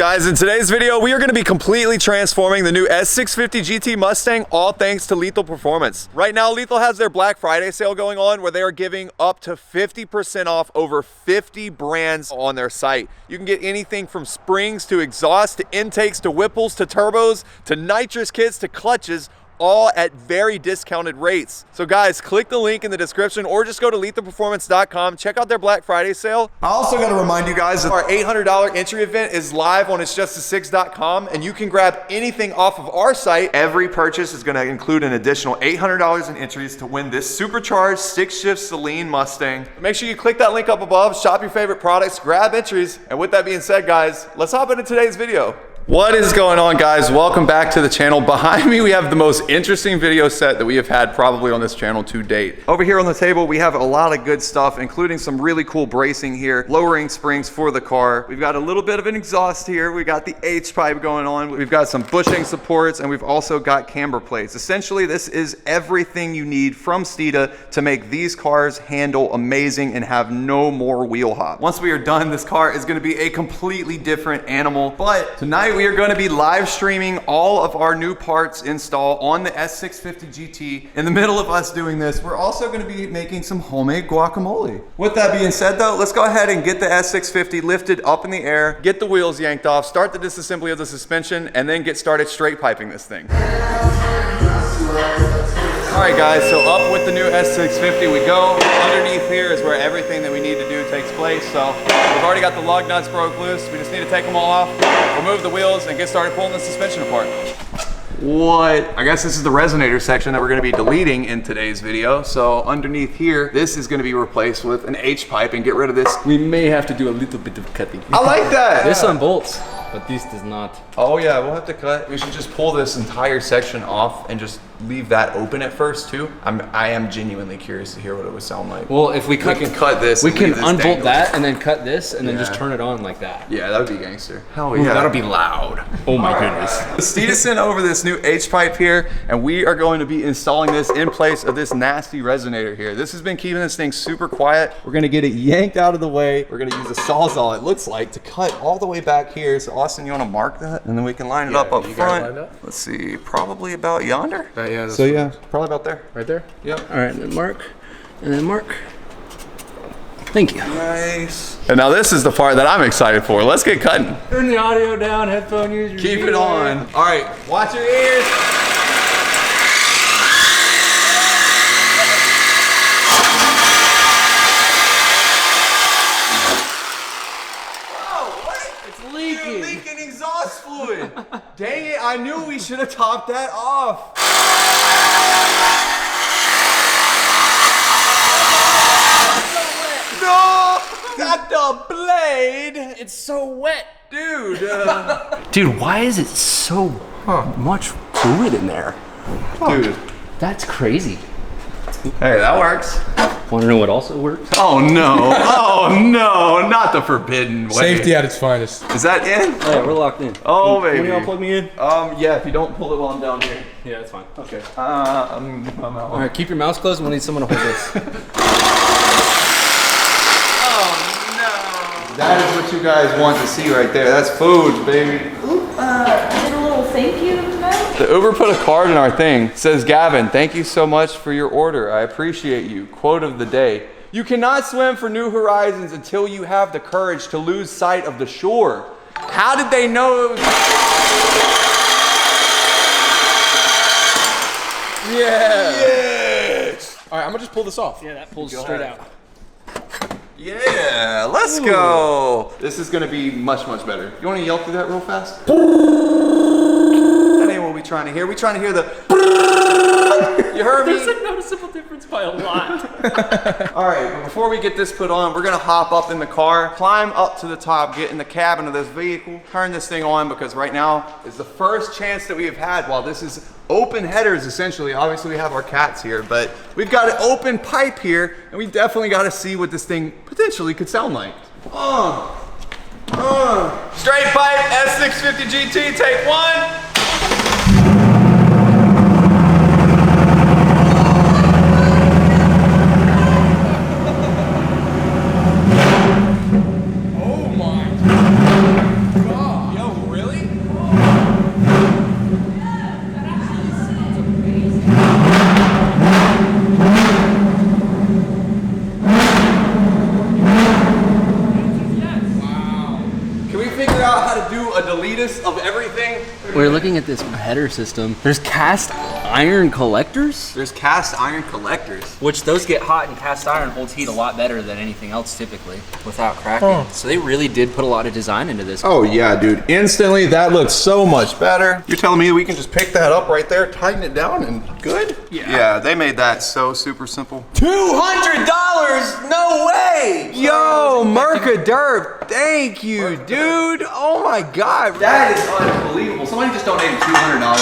Guys, in today's video, we are going to be completely transforming the new S650 GT Mustang, all thanks to Lethal Performance. Right now, Lethal has their Black Friday sale going on where they are giving up to 50% off over 50 brands on their site. You can get anything from springs to exhaust to intakes to whipples to turbos to nitrous kits to clutches, all at very discounted rates. So guys, click the link in the description or just go to lethalperformance.com, check out their Black Friday sale. I also gotta remind you guys that our $800 entry event is live on itsjustasix.com, and you can grab anything off of our site. Every purchase is gonna include an additional $800 in entries to win this supercharged 6-shift Saleen Mustang. Make sure you click that link up above, shop your favorite products, grab entries, and with that being said, guys, let's hop into today's video. What is going on, guys? Welcome back to the channel. Behind me, we have the most interesting video set that we have had probably on this channel to date. Over here on the table, we have a lot of good stuff, including some really cool bracing here, lowering springs for the car. We've got a little bit of an exhaust here. We got the H-pipe going on. We've got some bushing supports, and we've also got camber plates. Essentially, this is everything you need from Steeda to make these cars handle amazing and have no more wheel hop. Once we are done, this car is going to be a completely different animal. But tonight, we are going to be live streaming all of our new parts install on the S650 GT. In the middle of us doing this, we're also going to be making some homemade guacamole. With that being said though, let's go ahead and get the S650 lifted up in the air, get the wheels yanked off, start the disassembly of the suspension, and then get started straight piping this thing. Alright guys, so up with the new S650 we go. Underneath here is where everything that we need to do takes place. So we've already got the lug nuts broke loose. We just need to take them all off, remove the wheels, and get started pulling the suspension apart. What? I guess this is the resonator section that we're going to be deleting in today's video. So underneath here, this is going to be replaced with an H-pipe, and get rid of this. We may have to do a little bit of cutting. I like that! This one bolts, but this does not. Oh yeah, we'll have to cut. We should just pull this entire section off and just leave that open at first too. I am genuinely curious to hear what it would sound like. Well, if we can cut this, we can unbolt that and then cut this and then just turn it on like that. Yeah, that would be gangster. Hell yeah. Ooh, that'll be loud. Oh my goodness. Steeda sent over this new H-pipe here, and we are going to be installing this in place of this nasty resonator here. This has been keeping this thing super quiet. We're gonna get it yanked out of the way. We're gonna use a Sawzall, it looks like, to cut all the way back here. So Austin, you wanna mark that? And then we can line it up front. Let's see, probably about yonder? Yeah, so yeah, probably about there. Right there? Yep. All right, then mark, and then mark. Thank you. Nice. And now this is the part that I'm excited for. Let's get cutting. Turn the audio down, headphone users. Keep it on. All right, watch your ears. Leaking exhaust fluid. Dang it, I knew we should have topped that off. No, not the blade. It's so wet. Dude. Dude, why is it so much fluid in there? Dude. That's crazy. Hey, that works. Want to know what also works? Oh no, oh no, not the forbidden way. Safety at its finest. Is that in? Oh, yeah, we're locked in. Oh, baby. Can you all plug me in? Yeah, if you don't pull it while I'm down here. Yeah, that's fine. Okay. I'm out. All right, keep your mouth closed. We'll need someone to hold this. Oh no. That is what you guys want to see right there. That's food, baby. Did a little thank you note? The Uber put a card in our thing. It says, Gavin, thank you so much for your order. I appreciate you. Quote of the day. You cannot swim for new horizons until you have the courage to lose sight of the shore. How did they know it was... Yeah. Yes. All right, I'm gonna just pull this off. Yeah, that pulls straight out. Yeah, let's go. This is gonna be much, much better. You wanna yell through that real fast? That ain't what we trying to hear. We trying to hear the... You heard me? There's a noticeable difference by a lot. All right, but before we get this put on, we're gonna hop up in the car, climb up to the top, get in the cabin of this vehicle, turn this thing on, because right now is the first chance that we have had while this is open headers, essentially. Obviously we have our cats here, but we've got an open pipe here, and we definitely gotta see what this thing potentially could sound like. Straight pipe, S650 GT, take one. out how to do a deletus of everything. We're looking at this header system. There's cast iron collectors? There's cast iron collectors. Which those get hot, and cast iron holds heat a lot better than anything else typically without cracking. So they really did put a lot of design into this. Oh yeah, dude. Instantly, that looks so much better. You're telling me we can just pick that up right there, tighten it down, and good? Yeah, they made that so super simple. $200? No way! Yo, Mercaderp, thank you, dude. Oh my God, that is unbelievable. Somebody just donated $200.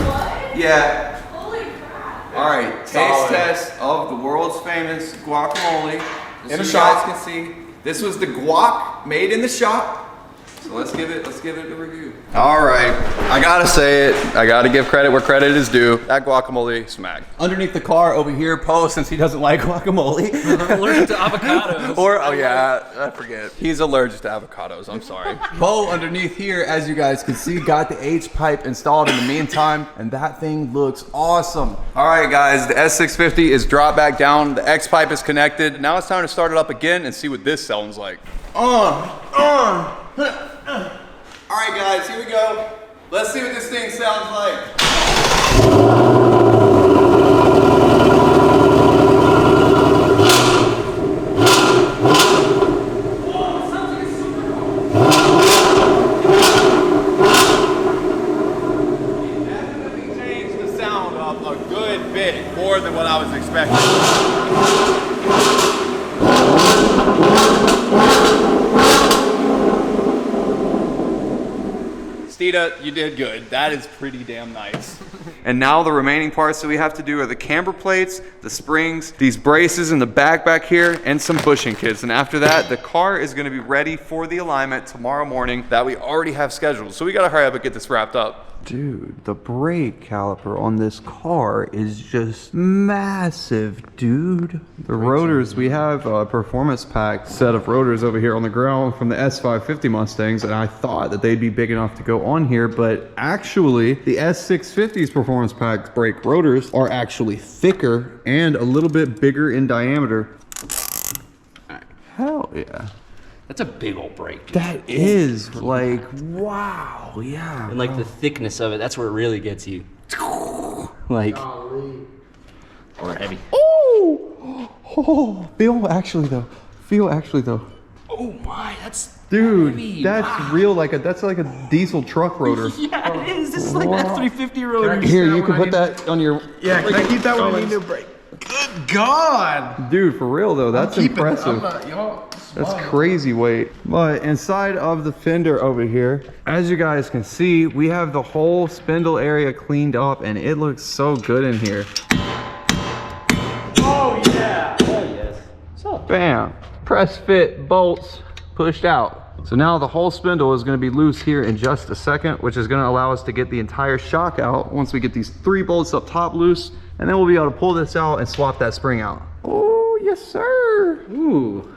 What? Yeah. Holy crap. All right, taste test of the world's famous guacamole. In a You shop. guys can see, this was the guac made in the shop. So let's give it a review. All right, I gotta say it. I gotta give credit where credit is due. That guacamole smacked. Underneath the car over here, Poe, since he doesn't like guacamole. Allergic to avocados. Oh yeah, I forget. He's allergic to avocados, I'm sorry. Poe underneath here, as you guys can see, got the H-pipe installed in the meantime, and that thing looks awesome. All right guys, the S650 is dropped back down, the X-pipe is connected. Now it's time to start it up again and see what this sounds like. All right guys, here we go. Let's see what this thing sounds like. Definitely changed the sound up a good bit more than what I was expecting. Steeda, you did good. That is pretty damn nice. And now the remaining parts that we have to do are the camber plates, the springs, these braces in the back here, and some bushing kits. And after that, the car is gonna be ready for the alignment tomorrow morning that we already have scheduled. So we gotta hurry up and get this wrapped up. Dude, the brake caliper on this car is just massive, dude. The rotors, we have a performance pack set of rotors over here on the ground from the S650 Mustangs, and I thought that they'd be big enough to go on here, but actually the S650's performance pack brake rotors are actually thicker and a little bit bigger in diameter. Hell yeah. That's a big old brake. Dude. That is like, wow, yeah. And like the thickness of it, that's where it really gets you. Like, or heavy. Oh, feel actually though. Oh my, that's Dude, heavy. that's Wow. real, that's like a diesel truck rotor. Yeah, it is. This is like that 350 rotor. Here, you can put that on your... Yeah, can I keep that when I need to break? Good God! Dude, for real though, that's Keep it. impressive. I'm not, y'all. That's crazy weight. But inside of the fender over here, as you guys can see, we have the whole spindle area cleaned up and it looks so good in here. Oh yeah. Oh yes. So. Bam, press fit bolts pushed out. So now the whole spindle is going to be loose here in just a second, which is going to allow us to get the entire shock out once we get these 3 bolts up top loose, and then we'll be able to pull this out and swap that spring out. Oh, yes sir. Ooh.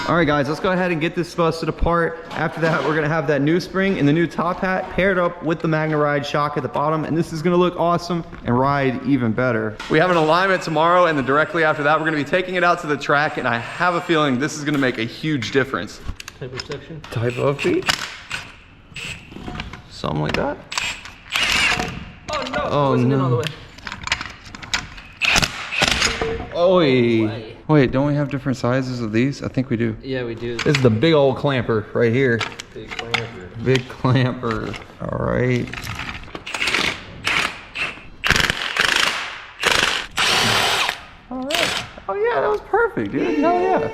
All right guys, let's go ahead and get this busted apart. After that, we're gonna have that new spring and the new top hat paired up with the MagnaRide shock at the bottom, and this is gonna look awesome and ride even better. We have an alignment tomorrow, and then directly after that, we're gonna be taking it out to the track, and I have a feeling this is gonna make a huge difference. Type of section. Type of beat. Something like that. Oh no. Oh, wasn't in no. all the way. Oi. Wait, don't we have different sizes of these? I think we do. Yeah, we do. This is the big old clamper right here. Big clamper. Big clamper. All right. All right. Oh yeah, that was perfect, dude. Hell yeah.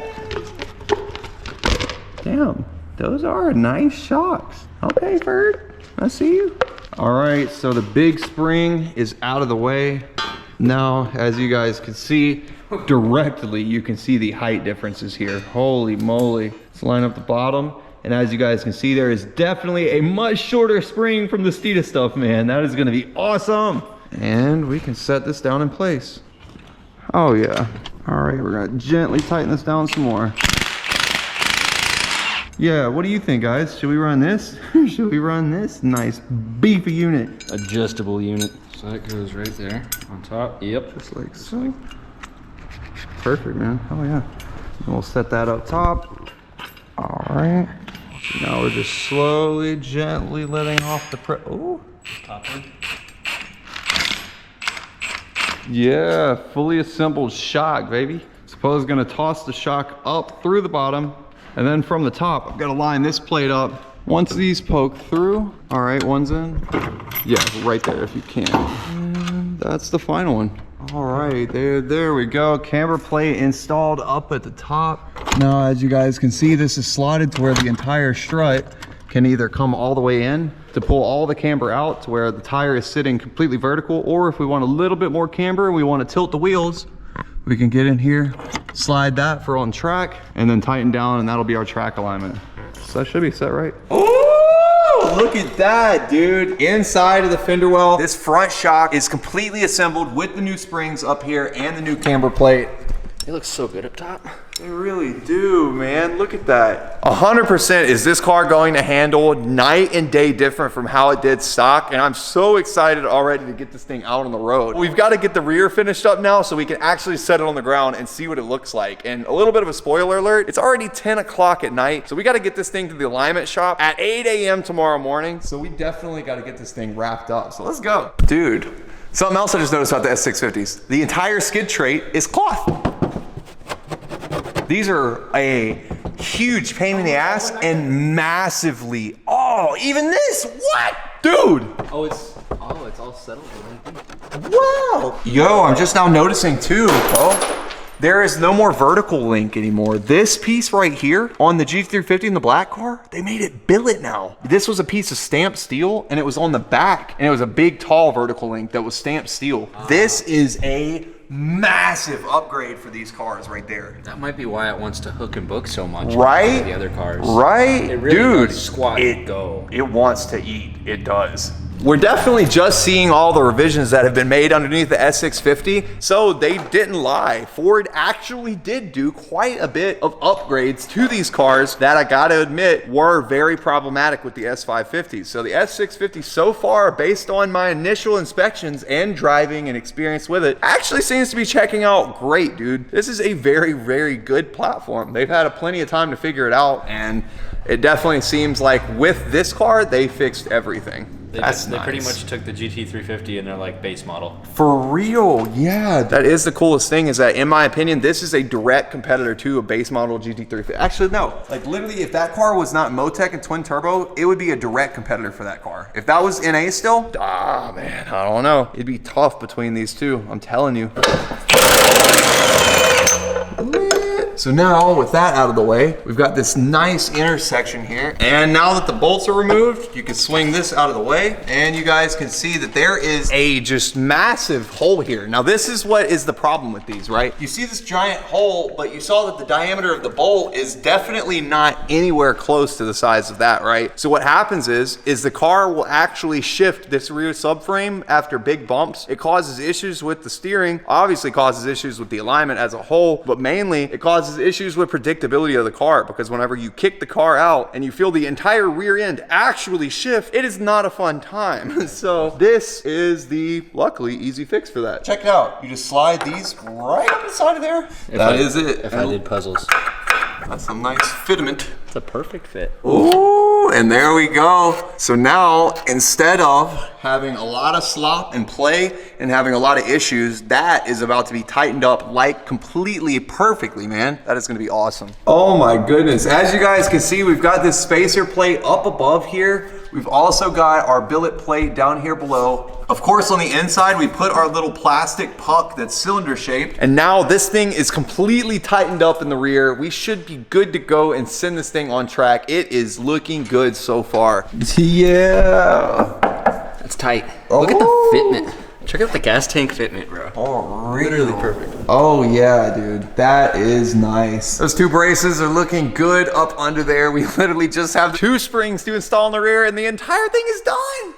Damn, those are nice shocks. Okay, Ferd, I see you. All right, so the big spring is out of the way. Now, as you guys can see, directly you can see the height differences here. Holy moly. Let's line up the bottom. And as you guys can see, there is definitely a much shorter spring from the Steeda stuff, man. That is gonna be awesome. And we can set this down in place. Oh yeah. All right, we're gonna gently tighten this down some more. Yeah, what do you think, guys? Should we run this? Should we run this nice beefy unit? Adjustable unit. So that goes right there on top. Yep. Just like so. Perfect, man. Oh yeah. And we'll set that up top. All right. Now we're just slowly, gently letting off the ooh. Yeah, fully assembled shock, baby. Suppose gonna toss the shock up through the bottom, and then from the top, I've gotta line this plate up. Once these poke through, all right, one's in. Yeah, right there if you can. And that's the final one. All right, there we go. Camber plate installed up at the top. Now, as you guys can see, this is slotted to where the entire strut can either come all the way in to pull all the camber out to where the tire is sitting completely vertical, or if we want a little bit more camber and we want to tilt the wheels, we can get in here, slide that for on track, and then tighten down, and that'll be our track alignment. So that should be set right. Oh, look at that, dude. Inside of the fender well, this front shock is completely assembled with the new springs up here and the new camber plate. It looks so good up top. They really do, man. Look at that. 100% is this car going to handle night and day different from how it did stock, and I'm so excited already to get this thing out on the road. We've got to get the rear finished up now so we can actually set it on the ground and see what it looks like. And a little bit of a spoiler alert, it's already 10 o'clock at night, so we got to get this thing to the alignment shop at 8 a.m. tomorrow morning. So we definitely got to get this thing wrapped up. So let's Go. Dude, something else I just noticed about the S650s. The entire skid tray is cloth. These are a huge pain in the ass and massively, oh, even this, what? Dude. Oh, it's all settled. Wow. Yo, I'm just now noticing too, bro. There is no more vertical link anymore. This piece right here on the GT350 in the black car, they made it billet now. This was a piece of stamped steel and it was on the back and it was a big tall vertical link that was stamped steel. This is a massive upgrade for these cars right there. That might be why it wants to hook and book so much. Right? The other cars. Right? It really Dude, does squat and go. It wants to eat. It does. We're definitely just seeing all the revisions that have been made underneath the S650, so they didn't lie. Ford actually did do quite a bit of upgrades to these cars that I gotta admit were very problematic with the S550s. So the S650 so far, based on my initial inspections and driving and experience with it, actually seems to be checking out great, dude. This is a very, very good platform. They've had plenty of time to figure it out, and it definitely seems like with this car, they fixed everything. They pretty much took the GT350 and they're like base model. For real, yeah. That is the coolest thing, is that in my opinion, this is a direct competitor to a base model GT350. Actually, no. Like literally, if that car was not Motec and twin turbo, it would be a direct competitor for that car. If that was NA still, man, I don't know. It'd be tough between these two, I'm telling you. So now, with that out of the way, we've got this nice intersection here. And now that the bolts are removed, you can swing this out of the way, and you guys can see that there is a just massive hole here. Now, this is what is the problem with these, right? You see this giant hole, but you saw that the diameter of the bolt is definitely not anywhere close to the size of that, right? So what happens is the car will actually shift this rear subframe after big bumps. It causes issues with the steering, obviously causes issues with the alignment as a whole, but mainly it causes issues with predictability of the car, because whenever you kick the car out and you feel the entire rear end actually shift, it is not a fun time. So this is the luckily easy fix for that. Check it out. You just slide these right on the side of there. That is it. If I did puzzles. That's a nice fitment. It's a perfect fit. Ooh, and there we go. So now, instead of having a lot of slop and play and having a lot of issues, that is about to be tightened up like completely perfectly, man. That is gonna be awesome. Oh my goodness. As you guys can see, we've got this spacer plate up above here. We've also got our billet plate down here below. Of course, on the inside, we put our little plastic puck that's cylinder shaped. And now this thing is completely tightened up in the rear. We should be good to go and send this thing on track. It is looking good so far. Yeah. That's tight. Look at the fitment. Check out the gas tank fitment, bro. Oh, really? Literally perfect. Oh yeah, dude, that is nice. Those two braces are looking good up under there. We literally just have 2 springs to install in the rear and the entire thing is done.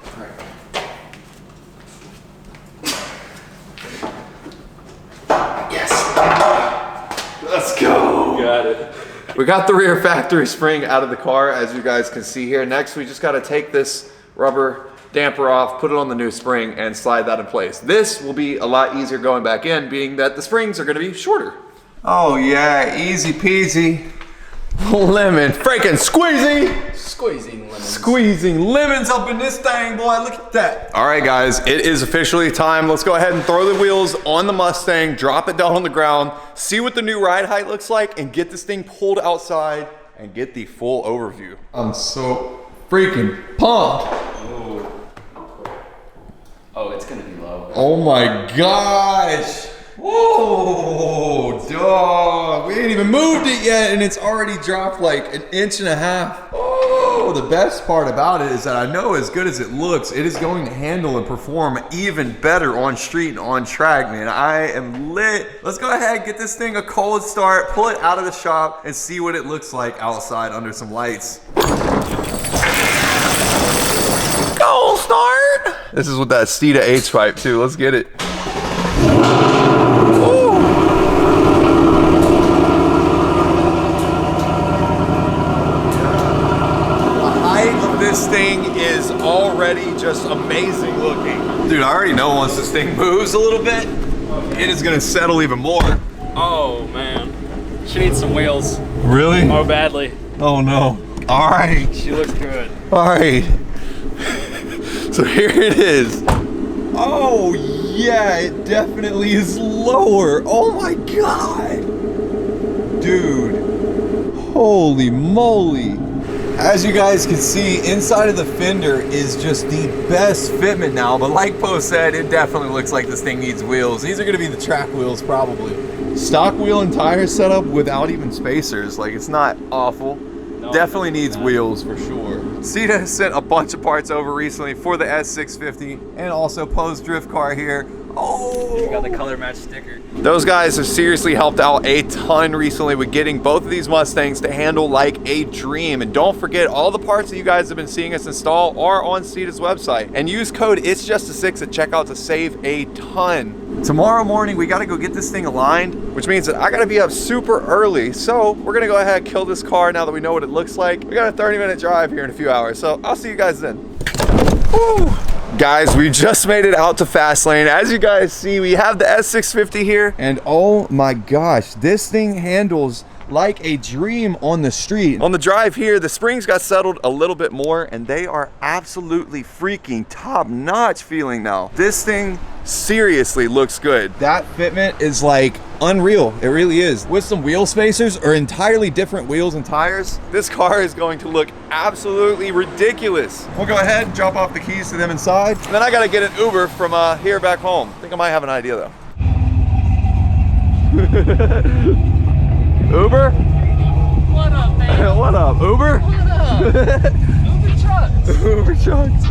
Let's go. Got it. We got the rear factory spring out of the car, as you guys can see here. Next, we just got to take this rubber damper off, put it on the new spring, and slide that in place. This will be a lot easier going back in, being that the springs are going to be shorter. Oh yeah, easy peasy. Lemon. Freaking squeezy. Squeezing lemons. Squeezing lemons up in this thing, boy. Look at that. All right, guys, it is officially time. Let's go ahead and throw the wheels on the Mustang, drop it down on the ground, see what the new ride height looks like, and get this thing pulled outside and get the full overview. I'm so freaking pumped. Oh, it's gonna be low. Oh my gosh. Whoa, dog. We ain't even moved it yet and it's already dropped like 1.5 inches. Oh, the best part about it is that I know as good as it looks, it is going to handle and perform even better on street and on track, man. I am lit. Let's go ahead, get this thing a cold start, pull it out of the shop and see what it looks like outside under some lights. Cold start. This is with that Steeda H-pipe too. Let's get it. This thing is already just amazing looking. Dude, I already know once this thing moves a little bit, it is gonna settle even more. Oh man, she needs some wheels. Really? Oh, badly. Oh no. All right. She looks good. All right. So here it is. Oh yeah, it definitely is lower. Oh my God. Dude, holy moly. As you guys can see, inside of the fender is just the best fitment now, but like Poe said, it definitely looks like this thing needs wheels. These are gonna be the track wheels probably. Stock wheel and tire setup without even spacers, like it's not awful. No, definitely needs wheels for sure. Steeda has sent a bunch of parts over recently for the S650 and also Poe's drift car here. Oh! You got the color match sticker. Those guys have seriously helped out a ton recently with getting both of these Mustangs to handle like a dream. And don't forget, all the parts that you guys have been seeing us install are on Steeda's website. And use code IT'sJustA6 at checkout to save a ton. Tomorrow morning, we gotta go get this thing aligned, which means that I gotta be up super early. So we're gonna go ahead and kill this car now that we know what it looks like. We got a 30-minute drive here in a few hours. So I'll see you guys then. Woo! Guys, we just made it out to fast lane. As you guys see, we have the S650 here, and oh my gosh, this thing handles like a dream on the street. On the drive here, the springs got settled a little bit more, and they are absolutely freaking top-notch feeling now. This thing seriously looks good. That fitment is like unreal. It really is. With some wheel spacers or entirely different wheels and tires, this car is going to look absolutely ridiculous. We'll go ahead and drop off the keys to them inside. And then I gotta get an Uber from here back home. I think I might have an idea though. Uber? What up, man? What up, Uber? What up? Uber trucks. Uber trucks.